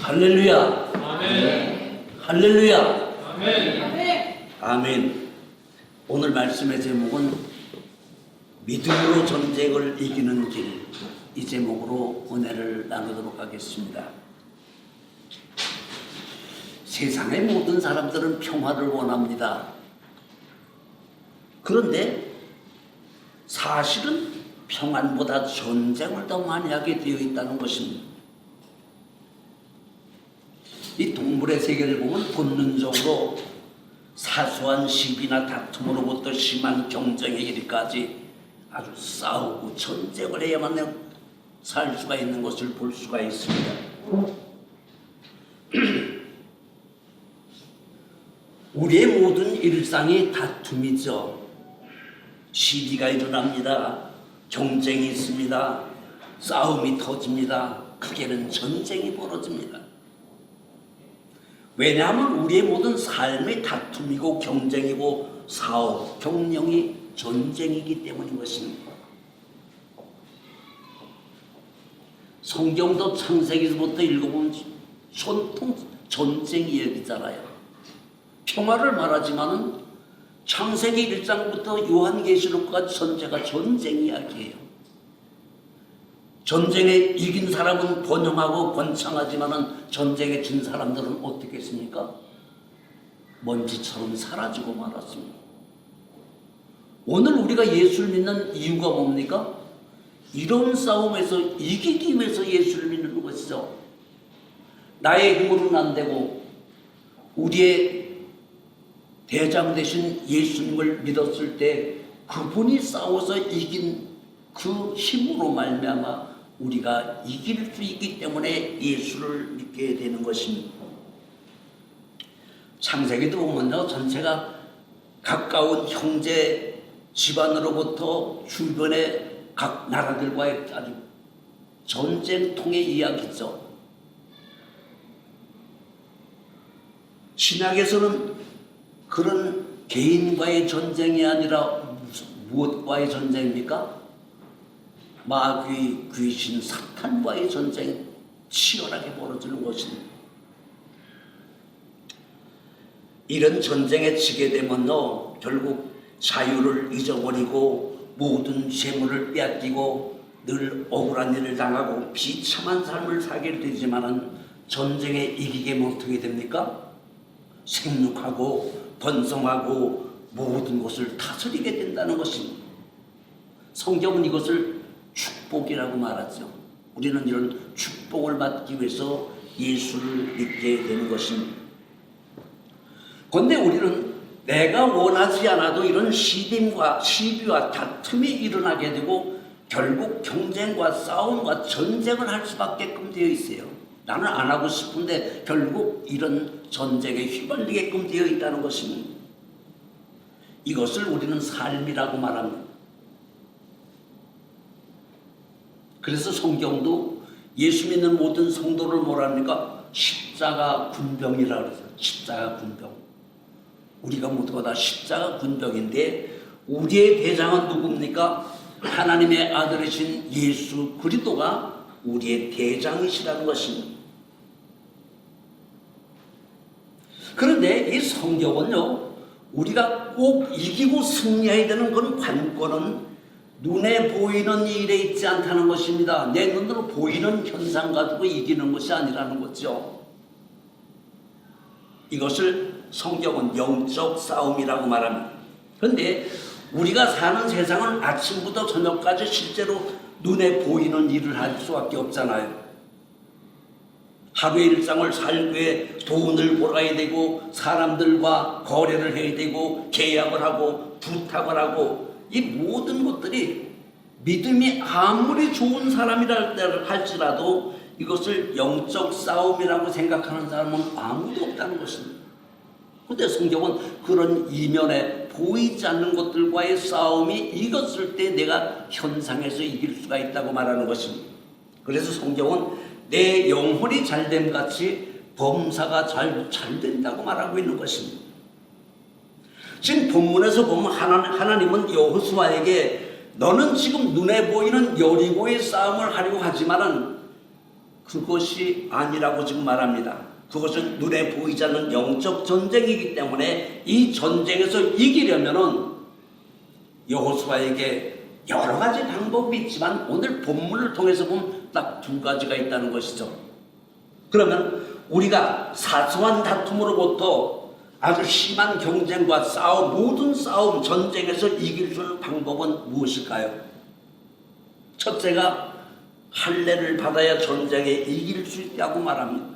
할렐루야. 아멘. 할렐루야. 아멘. 아멘. 오늘 말씀의 제목은 믿음으로 전쟁을 이기는 길, 이 제목으로 은혜를 나누도록 하겠습니다. 세상의 모든 사람들은 평화를 원합니다. 그런데 사실은 평안보다 전쟁을 더 많이 하게 되어 있다는 것입니다. 이 동물의 세계를 보면 본능적으로 사소한 시비나 다툼으로부터 심한 경쟁에 이르기까지 아주 싸우고 전쟁을 해야만 살 수가 있는 것을 볼 수가 있습니다. 우리의 모든 일상이 다툼이죠. 시비가 일어납니다. 경쟁이 있습니다. 싸움이 터집니다. 크게는 전쟁이 벌어집니다. 왜냐하면 우리의 모든 삶이 다툼이고 경쟁이고 사업, 경영이 전쟁이기 때문인 것입니다. 성경도 창세기부터 읽어보면 온통 전쟁 이야기잖아요. 평화를 말하지만은 창세기 1장부터 요한계시록까지 전체가 전쟁 이야기예요. 전쟁에 이긴 사람은 번영하고 번창하지만은 전쟁에 진 사람들은 어떻게 했습니까? 먼지처럼 사라지고 말았습니다. 오늘 우리가 예수를 믿는 이유가 뭡니까? 이런 싸움에서 이기기 위해서 예수를 믿는 것이죠. 나의 힘으로는 안 되고 우리의 대장 되신 예수님을 믿었을 때 그분이 싸워서 이긴 그 힘으로 말미암아 우리가 이길 수 있기 때문에 예수를 믿게 되는 것입니다. 창세기도 보면요, 전체가 가까운 형제 집안으로부터 주변의 각 나라들과의 아주 전쟁통의 이야기죠. 신약에서는 그런 개인과의 전쟁이 아니라 무엇과의 전쟁입니까? 마귀, 귀신, 사탄과의 전쟁이 치열하게 벌어지는 것입니다. 이런 전쟁에 지게 되면요, 결국 자유를 잊어버리고 모든 재물을 빼앗기고 늘 억울한 일을 당하고 비참한 삶을 살게 되지만은 전쟁에 이기게 어떻게 됩니까? 생육하고 번성하고 모든 것을 다스리게 된다는 것입니다. 성경은 이것을 축복이라고 말하죠. 우리는 이런 축복을 받기 위해서 예수를 믿게 되는 것입니다. 그런데 우리는 내가 원하지 않아도 이런 시비와 다툼이 일어나게 되고 결국 경쟁과 싸움과 전쟁을 할 수밖에 되어 있어요. 나는 안 하고 싶은데 결국 이런 전쟁에 휘말리게끔 되어 있다는 것입니다. 이것을 우리는 삶이라고 말합니다. 그래서 성경도 예수 믿는 모든 성도를 뭐라 합니까? 십자가 군병이라고 그러죠. 십자가 군병. 우리가 모두가 다 십자가 군병인데 우리의 대장은 누굽니까? 하나님의 아들이신 예수 그리스도가 우리의 대장이시라는 것입니다. 그런데 이 성경은요, 우리가 꼭 이기고 승리해야 되는 그런 관건은 눈에 보이는 일에 있지 않다는 것입니다. 내 눈으로 보이는 현상 가지고 이기는 것이 아니라는 거죠. 이것을 성경은 영적 싸움이라고 말합니다. 그런데 우리가 사는 세상은 아침부터 저녁까지 실제로 눈에 보이는 일을 할 수밖에 없잖아요. 하루의 일상을 살기 위해 돈을 벌어야 되고 사람들과 거래를 해야 되고 계약을 하고 부탁을 하고 이 모든 것들이 믿음이 아무리 좋은 사람이라 할지라도 이것을 영적 싸움이라고 생각하는 사람은 아무도 없다는 것입니다. 그런데 성경은 그런 이면에 보이지 않는 것들과의 싸움이 이겼을 때 내가 현상에서 이길 수가 있다고 말하는 것입니다. 그래서 성경은 내 영혼이 잘됨 같이 범사가 잘 된다고 말하고 있는 것입니다. 지금 본문에서 보면 하나님은 여호수아에게 너는 지금 눈에 보이는 여리고의 싸움을 하려고 하지만은 그것이 아니라고 지금 말합니다. 그것은 눈에 보이지 않는 영적 전쟁이기 때문에 이 전쟁에서 이기려면은 여호수아에게 여러 가지 방법이 있지만 오늘 본문을 통해서 보면 딱 두 가지가 있다는 것이죠. 그러면 우리가 사소한 다툼으로부터 아주 심한 경쟁과 모든 싸움, 전쟁에서 이길 수 있는 방법은 무엇일까요? 첫째가 할례를 받아야 전쟁에 이길 수 있다고 말합니다.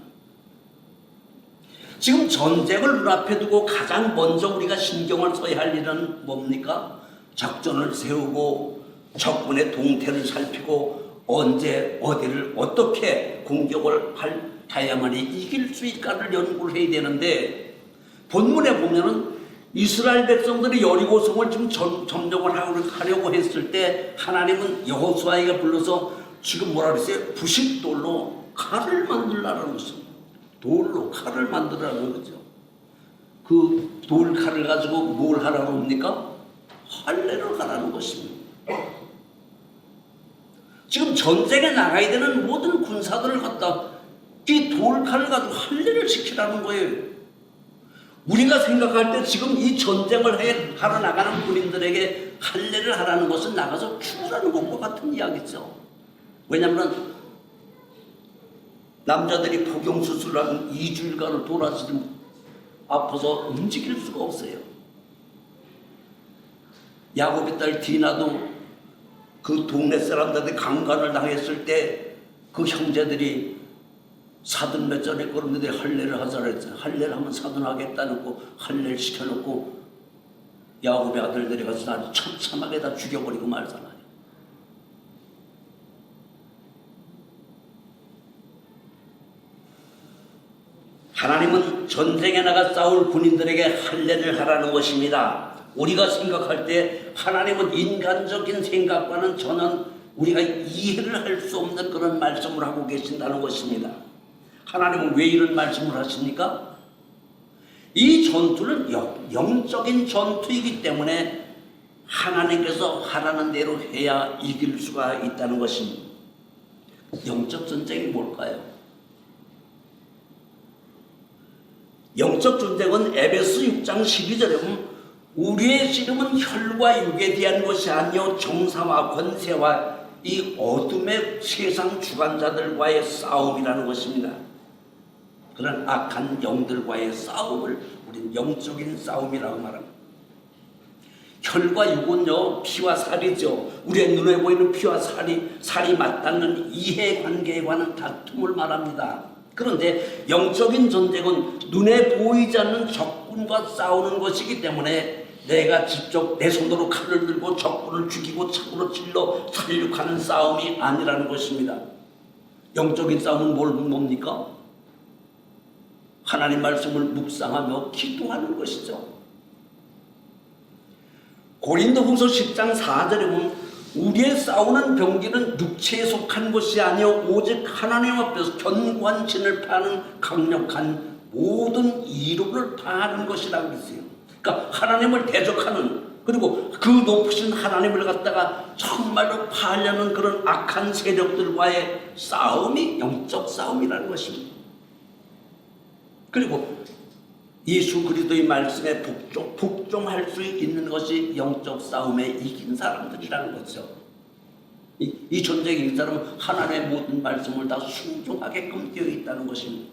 지금 전쟁을 눈앞에 두고 가장 먼저 우리가 신경을 써야 할 일은 뭡니까? 작전을 세우고 적군의 동태를 살피고 언제 어디를 어떻게 공격을 해야만이 이길 수 있을까를 연구를 해야 되는데, 본문에 보면은 이스라엘 백성들이 여리고성을 지금 점령을 하려고 했을 때 하나님은 여호수아에게 불러서 지금 뭐라 그랬어요? 부싯돌로 칼을 만들라는 것입니다. 돌로 칼을 만들라는 거죠. 그 돌칼을 가지고 뭘 하라고 합니까? 할례를 하라는 것입니다. 지금 전쟁에 나가야 되는 모든 군사들을 갖다 이 돌칼을 가지고 할례를 시키라는 거예요. 우리가 생각할 때 지금 이 전쟁을 하러 나가는 군인들에게 할례를 하라는 것은 나가서 죽으라는 것과 같은 이야기죠. 왜냐하면 남자들이 복용수술을 하면 2주일간을 돌아서지 아파서 움직일 수가 없어요. 야곱의 딸 디나도 그 동네 사람들한테 강간을 당했을 때 그 형제들이 사돈 몇 전에 그런데 할례를 하자 그랬어요. 할례를 하면 사돈하겠다는 거 할례를 시켜놓고 야곱의 아들들이 가서 아주 처참하게 다 죽여버리고 말잖아요. 하나님은 전쟁에 나가 싸울 군인들에게 할례를 하라는 것입니다. 우리가 생각할 때 하나님은 인간적인 생각과는 전혀 우리가 이해를 할 수 없는 그런 말씀을 하고 계신다는 것입니다. 하나님은 왜 이런 말씀을 하십니까? 이 전투는 영적인 전투이기 때문에 하나님께서 하라는 대로 해야 이길 수가 있다는 것입니다. 영적 전쟁이 뭘까요? 영적 전쟁은 에베소 6장 12절에 보면 우리의 씨름은 혈과 육에 대한 것이 아니요 정사와 권세와 이 어둠의 세상 주관자들과의 싸움이라는 것입니다. 그런 악한 영들과의 싸움을 우리는 영적인 싸움이라고 말합니다. 혈과 육은요 피와 살이죠. 우리의 눈에 보이는 피와 살이 맞닿는 이해관계에 관한 다툼을 말합니다. 그런데 영적인 전쟁은 눈에 보이지 않는 적군과 싸우는 것이기 때문에 내가 직접 내 손으로 칼을 들고 적군을 죽이고 창으로 찔러 살육하는 싸움이 아니라는 것입니다. 영적인 싸움은 뭡니까? 하나님 말씀을 묵상하며 기도하는 것이죠. 고린도후서 10장 4절에 보면 우리의 싸우는 병기는 육체에 속한 것이 아니요 오직 하나님 앞에서 견고한 진을 파는 강력한 모든 이루를 파하는 것이라고 했어요. 그러니까 하나님을 대적하는, 그리고 그 높으신 하나님을 갖다가 정말로 파하려는 그런 악한 세력들과의 싸움이 영적 싸움이라는 것입니다. 그리고 예수 그리스도의 말씀에 복종할 수 있는 것이 영적 싸움에 이긴 사람들이라는 거죠. 이 전쟁에 이긴 사람은 하나님의 모든 말씀을 다 순종하게끔 되어 있다는 것입니다.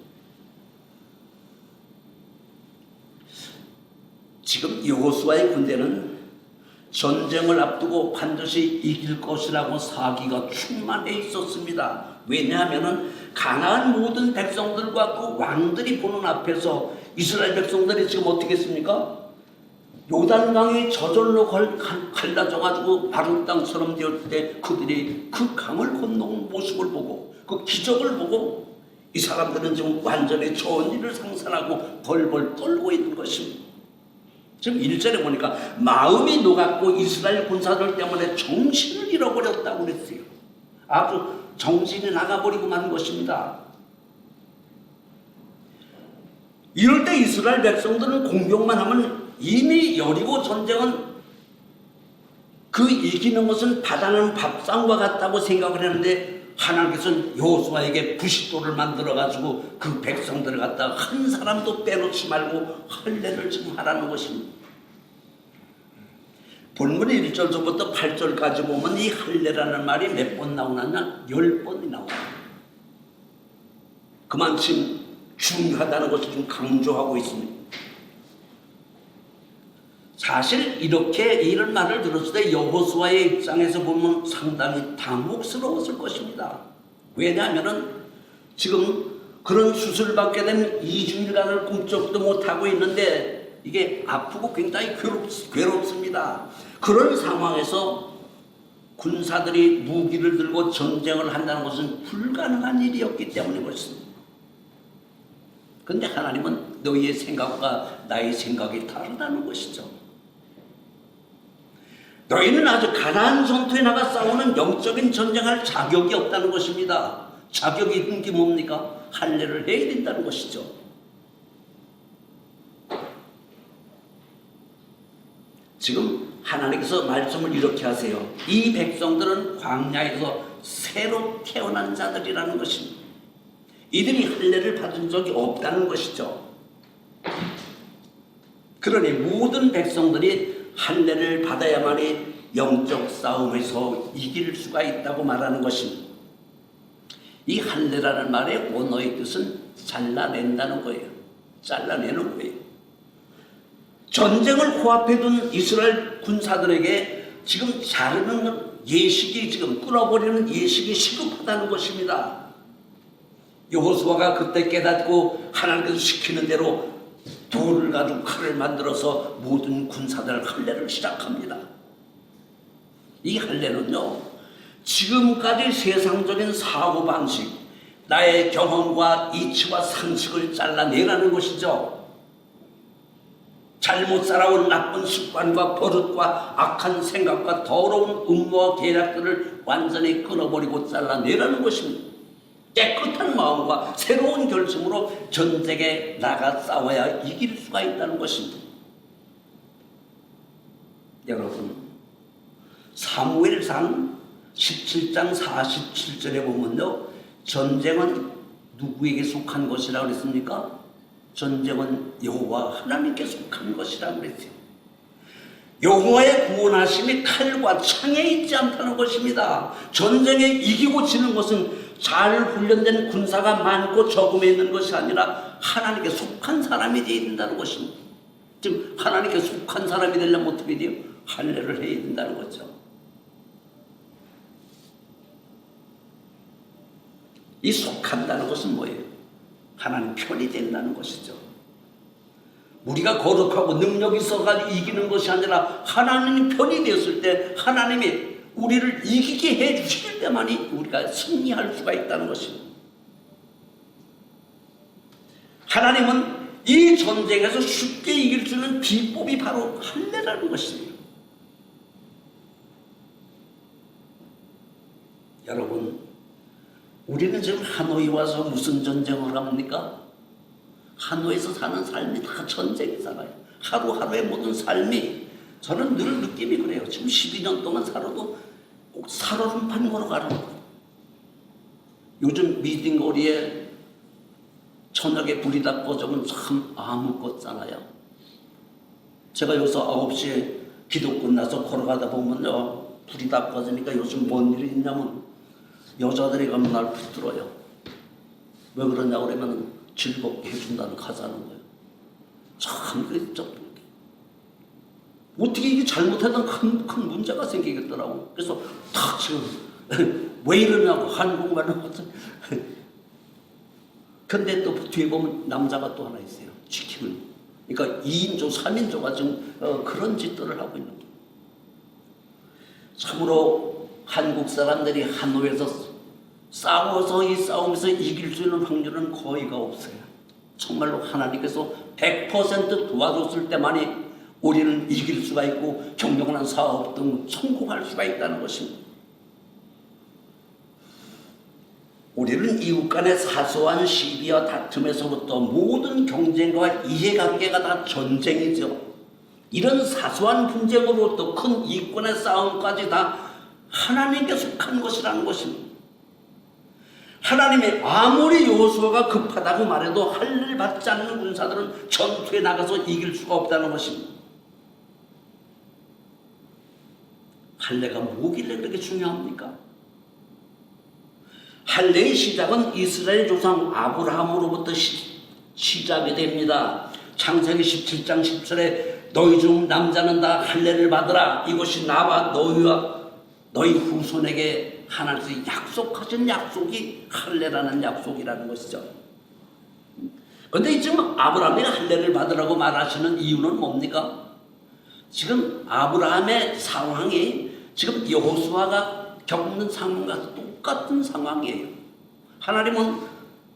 지금 여호수아의 군대는 전쟁을 앞두고 반드시 이길 것이라고 사기가 충만해 있었습니다. 왜냐하면 가나안 모든 백성들과 그 왕들이 보는 앞에서 이스라엘 백성들이 지금 어떻게 했습니까? 요단강이 저절로 갈라져가지고 마른 땅처럼 되었을 때 그들이 그 강을 건너온 모습을 보고 그 기적을 보고 이 사람들은 지금 완전히 좋은 일을 상상하고 벌벌 떨고 있는 것입니다. 지금 1절에 보니까 마음이 녹았고 이스라엘 군사들 때문에 정신을 잃어버렸다고 그랬어요. 아주 정신이 나가버리고 만 것입니다. 이럴 때 이스라엘 백성들은 공격만 하면 이미 여리고 전쟁은 그 이기는 것은 바다는 밥상과 같다고 생각을 했는데 하나님께서는 여호수아에게 부싯돌을 만들어 가지고 그 백성들을 갖다가 한 사람도 빼놓지 말고 할례를 지금 하라는 것입니다. 본문 1절부터 8절까지 보면 이 할례라는 말이 몇 번 나오느냐? 10번이 나옵니다. 그만큼 중요하다는 것을 좀 강조하고 있습니다. 사실 이렇게 이런 말을 들었을 때 여호수아의 입장에서 보면 상당히 당혹스러웠을 것입니다. 왜냐하면 지금 그런 수술받게 된 2주일간을 꿈쩍도 못하고 있는데 이게 아프고 굉장히 괴롭습니다. 그런 상황에서 군사들이 무기를 들고 전쟁을 한다는 것은 불가능한 일이었기 때문인 것입니다. 그런데 하나님은 너희의 생각과 나의 생각이 다르다는 것이죠. 너희는 아주 가나안 전투에 나가 싸우는 영적인 전쟁할 자격이 없다는 것입니다. 자격이 있는 게 뭡니까? 할례를 해야 된다는 것이죠. 지금 하나님께서 말씀을 이렇게 하세요. 이 백성들은 광야에서 새로 태어난 자들이라는 것입니다. 이들이 할례를 받은 적이 없다는 것이죠. 그러니 모든 백성들이 할례를 받아야만이 영적 싸움에서 이길 수가 있다고 말하는 것입니다. 이 할례라는 말의 원어의 뜻은 잘라낸다는 거예요. 잘라내는 거예요. 전쟁을 코앞에 둔 이스라엘 군사들에게 지금 자르는 예식이 지금 끊어버리는 예식이 시급하다는 것입니다. 여호수아가 그때 깨닫고 하나님께서 시키는 대로 돌을 가지고 칼을 만들어서 모든 군사들 할례를 시작합니다. 이 할례는요, 지금까지 세상적인 사고방식, 나의 경험과 이치와 상식을 잘라내라는 것이죠. 잘못 살아온 나쁜 습관과 버릇과 악한 생각과 더러운 음모와 계략들을 완전히 끊어버리고 잘라내라는 것입니다. 깨끗한 마음과 새로운 결심으로 전쟁에 나가 싸워야 이길 수가 있다는 것입니다. 여러분, 사무엘상 17장 47절에 보면요, 전쟁은 누구에게 속한 것이라고 그랬습니까? 전쟁은 여호와 하나님께 속한 것이라고 그랬어요. 여호와의 구원하심이 칼과 창에 있지 않다는 것입니다. 전쟁에 이기고 지는 것은 잘 훈련된 군사가 많고 적음에 있는 것이 아니라 하나님께 속한 사람이 되어야 된다는 것입니다. 지금 하나님께 속한 사람이 되려면 어떻게 돼요? 할례를 해야 된다는 거죠. 이 속한다는 것은 뭐예요? 하나님 편이 된다는 것이죠. 우리가 거룩하고 능력이 있어가지고 이기는 것이 아니라 하나님 편이 되었을 때 하나님이 우리를 이기게 해주실 때만이 우리가 승리할 수가 있다는 것입니다. 하나님은 이 전쟁에서 쉽게 이길 수 있는 비법이 바로 할례라는 것입니다. 여러분, 우리는 지금 하노이 와서 무슨 전쟁을 합니까? 하노이에서 사는 삶이 다 전쟁이잖아요. 하루하루의 모든 삶이, 저는 늘 느낌이 그래요. 지금 12년 동안 살아도 꼭 살얼음판 걸어가는 거예요. 요즘 미팅거리에 저녁에 불이 다 꺼지면 참 아무것잖아요. 제가 여기서 9시에 기도 끝나서 걸어가다 보면요, 불이 다 꺼지니까 요즘 뭔 일이 있냐면 여자들이 가면 날 붙들어요. 왜 그러냐고 그러면 즐겁게 해준다는 가자는 거예요. 참 어떻게 이게 잘못하면 큰 문제가 생기겠더라고. 그래서 탁 지금 왜 이러냐고 한국말로 근데 또 뒤에 보면 남자가 또 하나 있어요. 지키는. 그러니까 2인조 3인조가 지금 그런 짓들을 하고 있는 거예요. 참으로 한국 사람들이 하노이에서 싸워서 이 싸움에서 이길 수 있는 확률은 거의가 없어요. 정말로 하나님께서 100% 도와줬을 때만이 우리는 이길 수가 있고 경영한 사업 등 성공할 수가 있다는 것입니다. 우리는 이웃 간의 사소한 시비와 다툼에서부터 모든 경쟁과 이해관계가 다 전쟁이죠. 이런 사소한 분쟁으로부터 큰 이권의 싸움까지 다 하나님께 속한 것이라는 것입니다. 하나님이 아무리 여호수아가 급하다고 말해도 할례를 받지 않는 군사들은 전투에 나가서 이길 수가 없다는 것입니다. 할례가 뭐길래 그렇게 중요합니까? 할례의 시작은 이스라엘 조상 아브라함으로부터 시작이 됩니다. 창세기 17장 10절에 너희 중 남자는 다 할례를 받으라. 이것이 나와 너희와 너희 후손에게 하나님께서 약속하신 약속이 할례라는 약속이라는 것이죠. 그런데 지금 아브라함이 할례를 받으라고 말하시는 이유는 뭡니까? 지금 아브라함의 상황이 지금 여호수아가 겪는 상황과 똑같은 상황이에요. 하나님은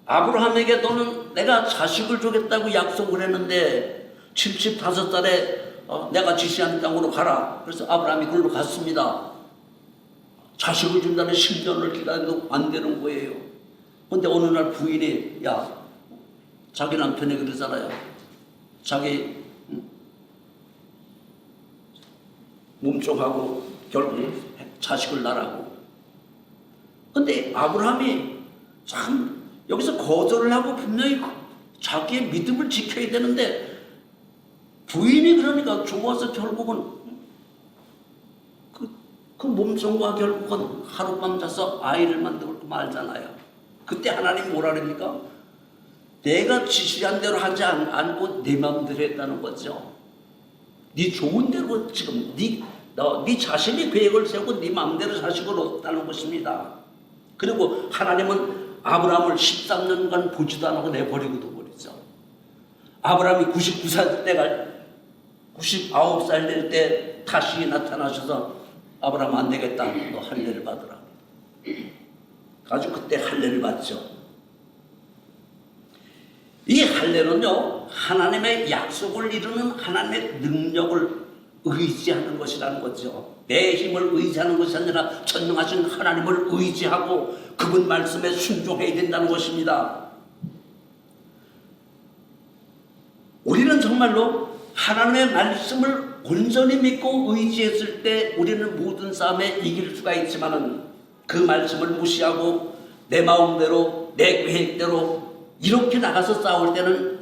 아브라함에게 너는 내가 자식을 주겠다고 약속을 했는데 75살에 내가 지시한 땅으로 가라. 그래서 아브라함이 그걸로 갔습니다. 자식을 준다는 10년을 기다려도 안 되는 거예요. 근데 어느 날 부인이 자기 남편이 그러잖아요. 자기 몸종하고 결국 자식을 낳으라고. 근데 아브라함이 참 여기서 거절을 하고 분명히 자기의 믿음을 지켜야 되는데 부인이 그러니까 좋아서 결국은 그 몸종과 결국은 하룻밤 자서 아이를 만들고 말잖아요. 그때 하나님 뭐라 그럽니까? 내가 지시한 대로 하지 않고 내 마음대로 했다는 거죠. 네 좋은 대로 지금 네 자신이 계획을 세우고 네 마음대로 자식을 얻었다는 것입니다. 그리고 하나님은 아브라함을 13년간 보지도 안 하고 내버리고도 버리죠. 아브라함이 99살 때가 99살 될 때 다시 나타나셔서 아브라함 안 되겠다. 너 할례를 받으라. 아주 그때 할례를 받죠. 이 할례는요, 하나님의 약속을 이루는 하나님의 능력을 의지하는 것이라는 거죠. 내 힘을 의지하는 것이 아니라 전능하신 하나님을 의지하고 그분 말씀에 순종해야 된다는 것입니다. 우리는 정말로 하나님의 말씀을 온전히 믿고 의지했을 때 우리는 모든 싸움에 이길 수가 있지만은 그 말씀을 무시하고 내 마음대로 내 계획대로 이렇게 나가서 싸울 때는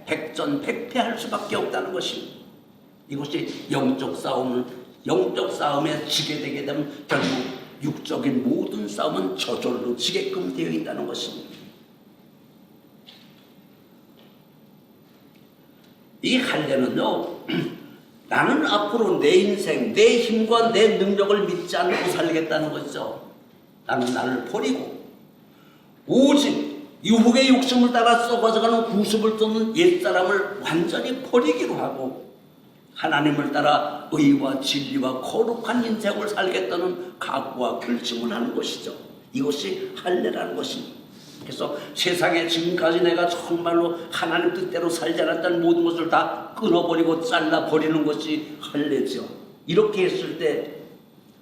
백전백패할 수밖에 없다는 것입니다. 이것이 영적 싸움에 지게 되게 되면 결국 육적인 모든 싸움은 저절로 지게끔 되어 있다는 것입니다. 이 할례는요, 나는 앞으로 내 인생, 내 힘과 내 능력을 믿지 않고 살겠다는 거죠. 나는 나를 버리고 오직 유혹의 욕심을 따라 썩어져가는 구습을 쫓는 옛사람을 완전히 버리기로 하고 하나님을 따라 의와 진리와 거룩한 인생을 살겠다는 각오와 결심을 하는 것이죠. 이것이 할례라는 것입니다. 그래서 세상에 지금까지 내가 정말로 하나님 뜻대로 살지 않았던 모든 것을 다 끊어버리고 잘라버리는 것이 할례죠. 이렇게 했을 때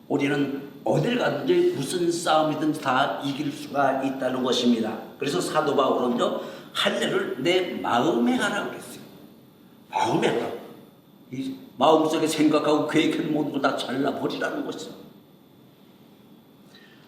우리는 어딜 가든지 무슨 싸움이든지 다 이길 수가 있다는 것입니다. 그래서 사도 바울은요, 할례를 내 마음에 하라고 그랬어요. 마음에 하라고. 이 마음속에 생각하고 계획하는 모든 걸 다 잘라버리라는 것이죠.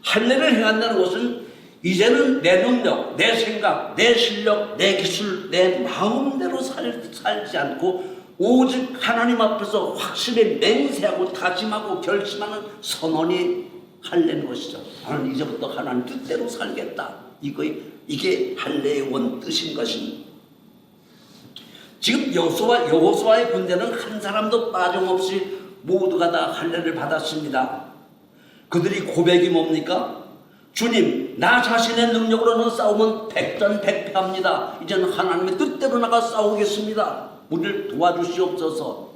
할례를 행한다는 것은 이제는 내 능력, 내 생각, 내 실력, 내 기술, 내 마음대로 살지 않고 오직 하나님 앞에서 확실히 맹세하고 다짐하고 결심하는 선언이 할례는 것이죠. 나는 이제부터 하나님 뜻대로 살겠다. 이게 할례의 원뜻인 것입니다. 지금 여호수아의 군대는 한 사람도 빠짐없이 모두가 다 할례를 받았습니다. 그들이 고백이 뭡니까? 주님, 나 자신의 능력으로는 싸우면 백전백패합니다. 이제는 하나님의 뜻대로 나가 싸우겠습니다. 우리를 도와주시옵소서.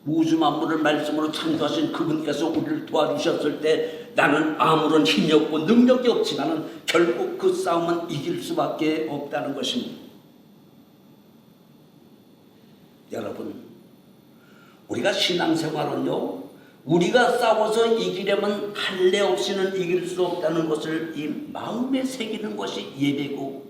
우주 만물을 말씀으로 창조하신 그분께서 우리를 도와주셨을 때 나는 아무런 힘이 없고 능력이 없지만 결국 그 싸움은 이길 수밖에 없다는 것입니다. 여러분, 우리가 신앙생활은요, 우리가 싸워서 이기려면 할례 없이는 이길 수 없다는 것을 이 마음에 새기는 것이 예배고,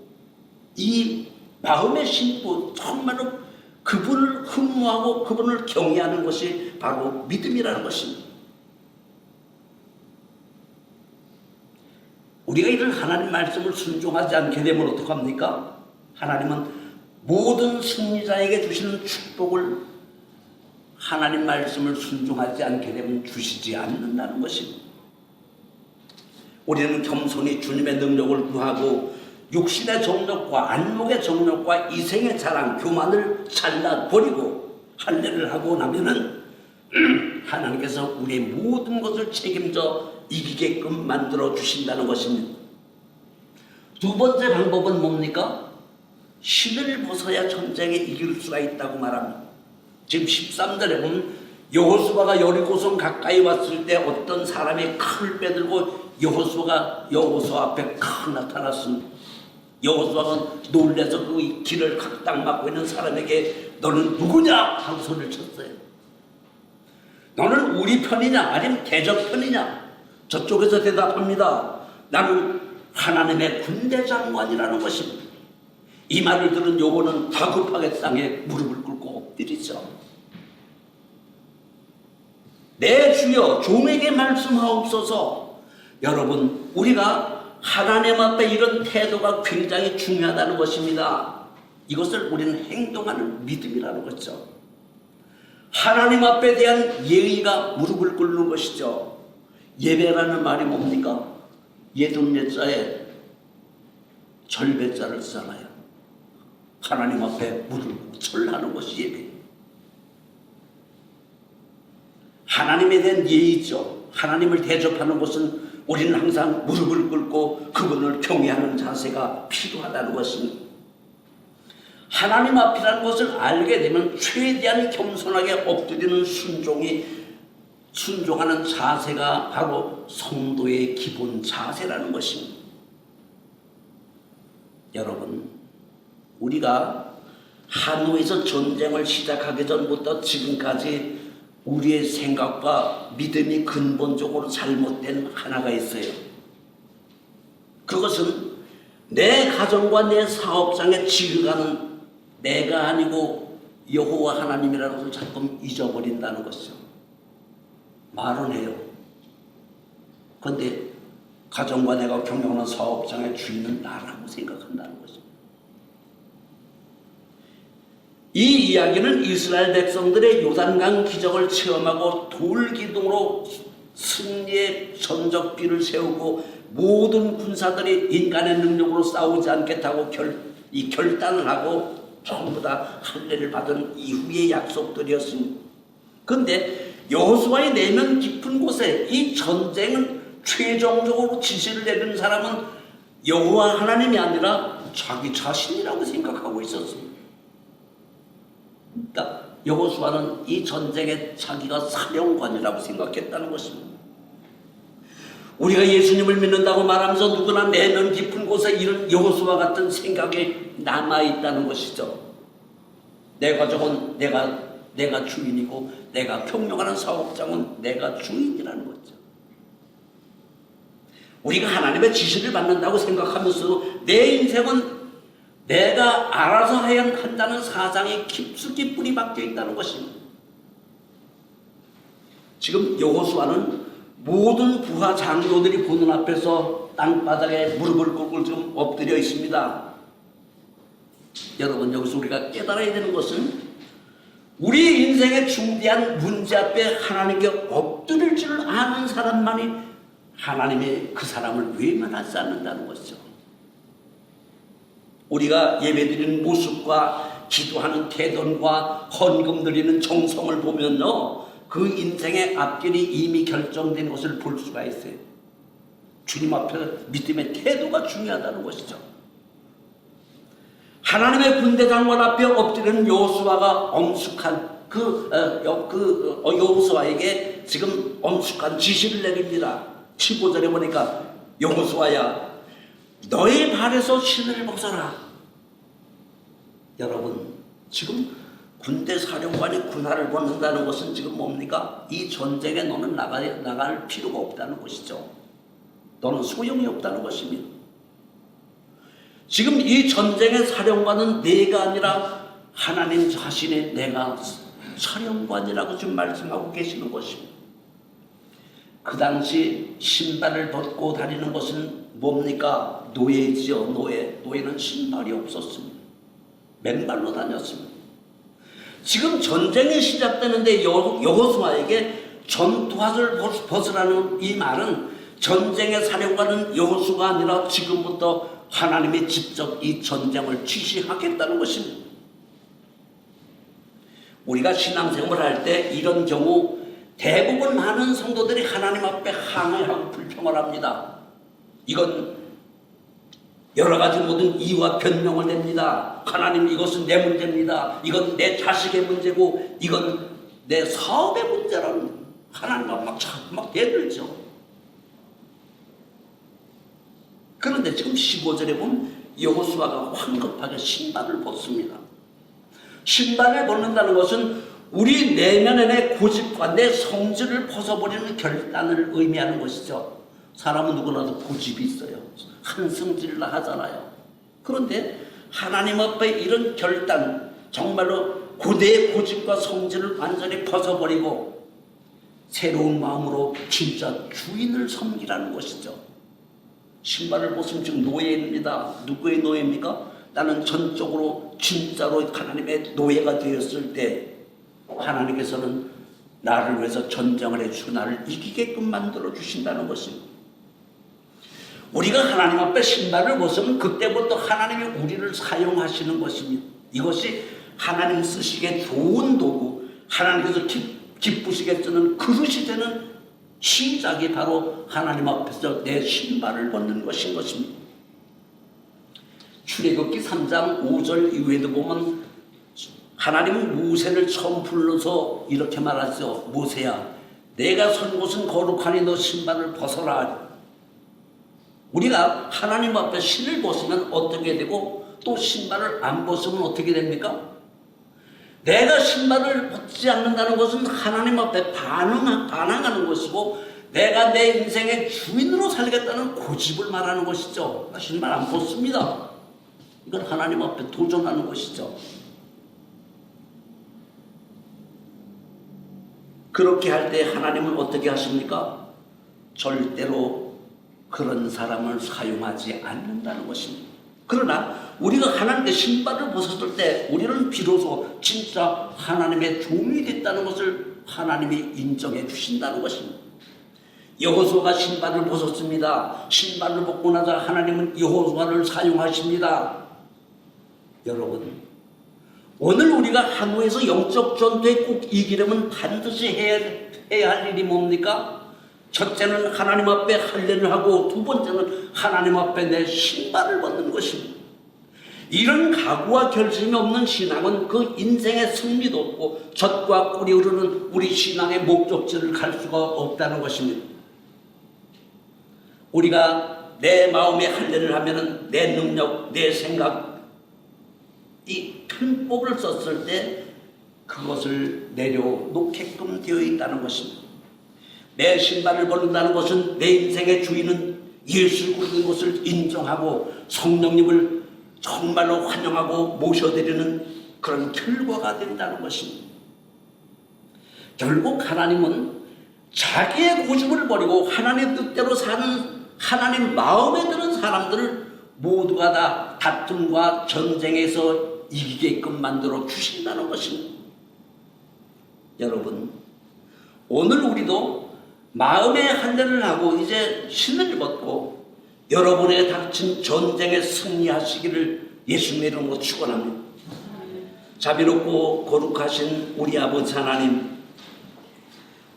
이 마음에 심고 정말로 그분을 흠모하고 그분을 경외하는 것이 바로 믿음이라는 것입니다. 우리가 이런 하나님 말씀을 순종하지 않게 되면 어떡합니까? 하나님은 모든 승리자에게 주시는 축복을 하나님 말씀을 순종하지 않게 되면 주시지 않는다는 것입니다. 우리는 겸손히 주님의 능력을 구하고 육신의 정욕과 안목의 정욕과 이생의 자랑, 교만을 잘라버리고 할례를 하고 나면은 하나님께서 우리의 모든 것을 책임져 이기게끔 만들어 주신다는 것입니다. 두 번째 방법은 뭡니까? 신을 벗어야 전쟁에 이길 수가 있다고 말합니다. 지금 13절에 보면 여호수아가 여리고성 가까이 왔을 때 어떤 사람이 칼을 빼들고 여호수아 앞에 칵 나타났습니다. 여호수아가 놀라서 그 길을 각당 막고 있는 사람에게 너는 누구냐? 하고 소리를 쳤어요. 너는 우리 편이냐 아니면 대적 편이냐? 저쪽에서 대답합니다. 나는 하나님의 군대 장관이라는 것입니다. 이 말을 들은 여호는 다급하게 땅에 무릎을 꿇고 엎드리죠. 내 주여 종에게 말씀하옵소서. 여러분, 우리가 하나님 앞에 이런 태도가 굉장히 중요하다는 것입니다. 이것을 우리는 행동하는 믿음이라는 것이죠. 하나님 앞에 대한 예의가 무릎을 꿇는 것이죠. 예배라는 말이 뭡니까? 예동예자에 절배자를 쓰잖아요. 하나님 앞에 무릎을 절하는 것이 예배. 하나님에 대한 예의죠. 하나님을 대접하는 것은 우리는 항상 무릎을 꿇고 그분을 경외하는 자세가 필요하다는 것입니다. 하나님 앞이라는 것을 알게 되면 최대한 겸손하게 엎드리는 순종하는 자세가 바로 성도의 기본 자세라는 것입니다. 여러분, 우리가 한국에서 전쟁을 시작하기 전부터 지금까지 우리의 생각과 믿음이 근본적으로 잘못된 하나가 있어요. 그것은 내 가정과 내 사업장에 지휘하는 내가 아니고 여호와 하나님이라는 것을 자꾸 잊어버린다는 것이죠. 말은 해요. 그런데 가정과 내가 경영하는 사업장의 주인은 나라고 생각한다는 것이죠. 이 이야기는 이스라엘 백성들의 요단강 기적을 체험하고 돌기둥으로 승리의 전적비를 세우고 모든 군사들이 인간의 능력으로 싸우지 않겠다고 결단을 하고 전부 다 할례를 받은 이후의 약속들이었습니다. 그런데 여호수아의 내면 깊은 곳에 이 전쟁은 최종적으로 지시를 내리는 사람은 여호와 하나님이 아니라 자기 자신이라고 생각하고 있었습니다. 그러니까 여호수아는 이 전쟁에 자기가 사령관이라고 생각했다는 것입니다. 우리가 예수님을 믿는다고 말하면서 누구나 내면 깊은 곳에 이런 여호수아 같은 생각이 남아있다는 것이죠. 내 가족은 내가 주인이고 내가 경영하는 사업장은 내가 주인이라는 거죠. 우리가 하나님의 지시를 받는다고 생각하면서도 내 인생은 내가 알아서 해야 한다는 사상이 깊숙이 뿌리 박혀 있다는 것입니다. 지금 여호수아는 모든 부하 장로들이 보는 앞에서 땅바닥에 무릎을 꿇고 지금 엎드려 있습니다. 여러분, 여기서 우리가 깨달아야 되는 것은 우리 인생의 중대한 문제 앞에 하나님께 엎드릴 줄 아는 사람만이 하나님의 그 사람을 외면하지 않는다는 것이죠. 우리가 예배드리는 모습과 기도하는 태도와 헌금 드리는 정성을 보면요, 그 인생의 앞길이 이미 결정된 것을 볼 수가 있어요. 주님 앞에 믿음의 태도가 중요하다는 것이죠. 하나님의 군대 장관 앞에 엎드리는 여호수아가 엄숙한 여호수아에게 지금 엄숙한 지시를 내립니다. 15절에 보니까 여호수아야, 너의 발에서 신을 벗어라. 여러분, 지금 군대 사령관이 군화를 벗는다는 것은 지금 뭡니까? 이 전쟁에 너는 나갈 필요가 없다는 것이죠. 너는 소용이 없다는 것입니다. 지금 이 전쟁의 사령관은 내가 아니라 하나님 자신의 내가 사령관이라고 지금 말씀하고 계시는 것입니다. 그 당시 신발을 벗고 다니는 것은 뭡니까? 노예지요. 노예는 신발이 없었습니다. 맨발로 다녔습니다. 지금 전쟁이 시작되는데 여호수아에게 전투화를 벗으라는 이 말은 전쟁에 사령관은 여호수아가 아니라 지금부터 하나님이 직접 이 전쟁을 지시하겠다는 것입니다. 우리가 신앙생활을 할 때 이런 경우 대부분 많은 성도들이 하나님 앞에 항의하고 불평을 합니다. 이건 여러 가지 모든 이유와 변명을 냅니다. 하나님, 이것은 내 문제입니다. 이건 내 자식의 문제고 이건 내 사업의 문제라는 하나님 앞에 막 대들죠. 그런데 지금 15절에 보면 여호수아가 황급하게 신발을 벗습니다. 신발을 벗는다는 것은 우리 내면의 고집과 내 성질을 벗어버리는 결단을 의미하는 것이죠. 사람은 누구나도 고집이 있어요. 한승질을 하잖아요. 그런데 하나님 앞에 이런 결단, 정말로 고대의 고집과 성질을 완전히 벗어버리고 새로운 마음으로 진짜 주인을 섬기라는 것이죠. 신발을 벗으면 지금 노예입니다. 누구의 노예입니까? 나는 전적으로 진짜로 하나님의 노예가 되었을 때 하나님께서는 나를 위해서 전쟁을 해주고 나를 이기게끔 만들어 주신다는 것입니다. 우리가 하나님 앞에 신발을 벗으면 그때부터 하나님이 우리를 사용하시는 것입니다. 이것이 하나님 쓰시기에 좋은 도구, 하나님께서 기쁘시게 쓰는 그릇이 되는 시작이 바로 하나님 앞에서 내 신발을 벗는 것인 것입니다. 출애굽기 3장 5절 이후에도 보면 하나님은 모세를 처음 불러서 이렇게 말하죠. 모세야, 내가 선 곳은 거룩하니 너 신발을 벗어라. 우리가 하나님 앞에 신을 벗으면 어떻게 되고 또 신발을 안 벗으면 어떻게 됩니까? 내가 신발을 벗지 않는다는 것은 하나님 앞에 반항하는 것이고 내가 내 인생의 주인으로 살겠다는 고집을 말하는 것이죠. 나 신발 안 벗습니다. 이건 하나님 앞에 도전하는 것이죠. 그렇게 할 때 하나님은 어떻게 하십니까? 절대로 그런 사람을 사용하지 않는다는 것입니다. 그러나 우리가 하나님께 신발을 벗었을 때 우리는 비로소 진짜 하나님의 종이 됐다는 것을 하나님이 인정해 주신다는 것입니다. 여호수아가 신발을 벗었습니다. 신발을 벗고 나자 하나님은 여호수아를 사용하십니다. 여러분, 오늘 우리가 한우에서 영적 전투에 꼭 이기려면 반드시 해야 할 일이 뭡니까? 첫째는 하나님 앞에 할례를 하고 두 번째는 하나님 앞에 내 신발을 벗는 것입니다. 이런 각오와 결심이 없는 신앙은 그 인생의 승리도 없고 젖과 꿀이 흐르는 우리 신앙의 목적지를 갈 수가 없다는 것입니다. 우리가 내 마음에 할례를 하면은 내 능력, 내 생각, 이 편법을 썼을 때 그것을 내려놓게끔 되어 있다는 것입니다. 내 신발을 벗는다는 것은 내 인생의 주인은 예수 그리스도인 것을 인정하고 성령님을 정말로 환영하고 모셔드리는 그런 결과가 된다는 것입니다. 결국 하나님은 자기의 고집을 버리고 하나님의 뜻대로 사는 하나님 마음에 드는 사람들을 모두가 다 다툼과 전쟁에서 이기게끔 만들어 주신다는 것입니다. 여러분, 오늘 우리도 마음의 할례를 하고 이제 신을 벗고 여러분에게 닥친 전쟁에 승리하시기를 예수님의 이름으로 축원합니다. 자비롭고 거룩하신 우리 아버지 하나님,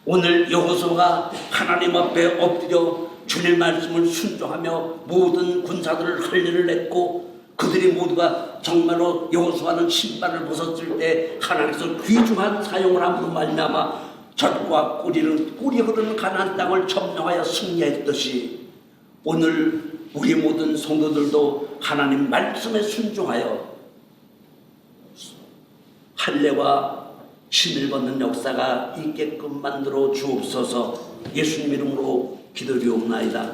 오늘 여호수아가 하나님 앞에 엎드려 주님 말씀을 순종하며 모든 군사들을 할례를 냈고 그들이 모두가 정말로 여호수아는 신발을 벗었을 때 하나님께서 귀중한 사용을 함으로 말미암아 젖과 꿀이 흐르는 가나안 땅을 점령하여 승리했듯이 오늘 우리 모든 성도들도 하나님 말씀에 순종하여 할례와 신을 벗는 역사가 있게끔 만들어 주옵소서. 예수님 이름으로 기도드리옵나이다.